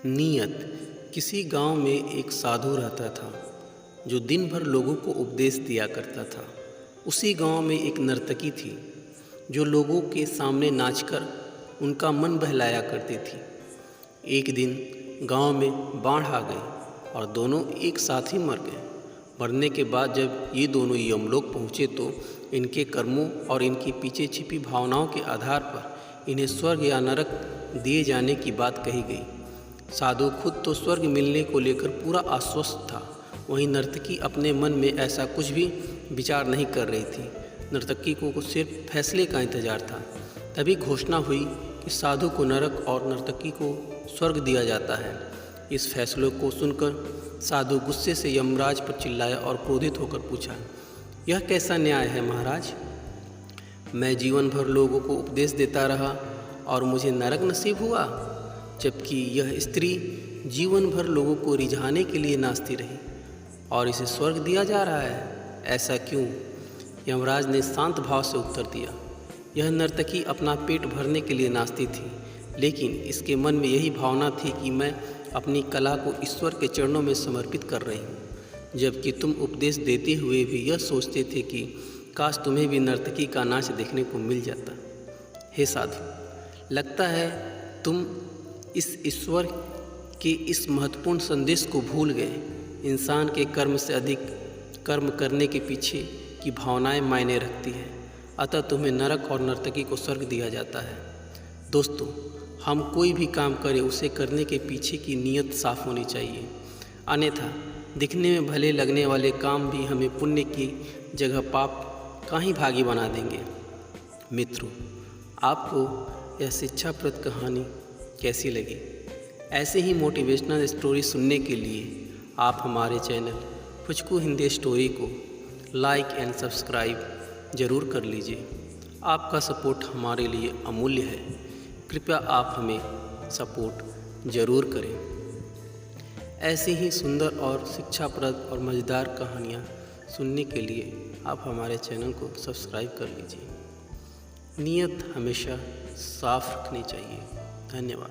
नियत। किसी गांव में एक साधु रहता था जो दिन भर लोगों को उपदेश दिया करता था। उसी गांव में एक नर्तकी थी जो लोगों के सामने नाचकर उनका मन बहलाया करती थी। एक दिन गांव में बाढ़ आ गई और दोनों एक साथ ही मर गए। मरने के बाद जब ये दोनों यमलोक पहुँचे तो इनके कर्मों और इनके पीछे छिपी भावनाओं के आधार पर इन्हें स्वर्ग या नरक दिए जाने की बात कही गई। साधु खुद तो स्वर्ग मिलने को लेकर पूरा आश्वस्त था, वहीं नर्तकी अपने मन में ऐसा कुछ भी विचार नहीं कर रही थी। नर्तकी को सिर्फ फैसले का इंतजार था। तभी घोषणा हुई कि साधु को नरक और नर्तकी को स्वर्ग दिया जाता है। इस फैसले को सुनकर साधु गुस्से से यमराज पर चिल्लाया और क्रोधित होकर पूछा, यह कैसा न्याय है महाराज? मैं जीवन भर लोगों को उपदेश देता रहा और मुझे नरक नसीब हुआ, जबकि यह स्त्री जीवन भर लोगों को रिझाने के लिए नाचती रही और इसे स्वर्ग दिया जा रहा है। ऐसा क्यों? यमराज ने शांत भाव से उत्तर दिया, यह नर्तकी अपना पेट भरने के लिए नाचती थी, लेकिन इसके मन में यही भावना थी कि मैं अपनी कला को ईश्वर के चरणों में समर्पित कर रही हूँ। जबकि तुम उपदेश देते हुए भी यह सोचते थे कि काश तुम्हें भी नर्तकी का नाच देखने को मिल जाता। हे साधु, लगता है तुम इस ईश्वर के इस महत्वपूर्ण संदेश को भूल गए। इंसान के कर्म से अधिक कर्म करने के पीछे की भावनाएं मायने रखती हैं, अतः तुम्हें नरक और नर्तकी को स्वर्ग दिया जाता है। दोस्तों, हम कोई भी काम करें उसे करने के पीछे की नीयत साफ होनी चाहिए, अन्यथा दिखने में भले लगने वाले काम भी हमें पुण्य की जगह पाप का ही भागी बना देंगे। मित्रों, आपको यह शिक्षाप्रद कहानी कैसी लगी? ऐसे ही मोटिवेशनल स्टोरी सुनने के लिए आप हमारे चैनल पुचकू हिंदी स्टोरी को लाइक एंड सब्सक्राइब ज़रूर कर लीजिए। आपका सपोर्ट हमारे लिए अमूल्य है, कृपया आप हमें सपोर्ट ज़रूर करें। ऐसे ही सुंदर और शिक्षाप्रद और मज़ेदार कहानियाँ सुनने के लिए आप हमारे चैनल को सब्सक्राइब कर लीजिए। नीयत हमेशा साफ रखनी चाहिए। धन्यवाद।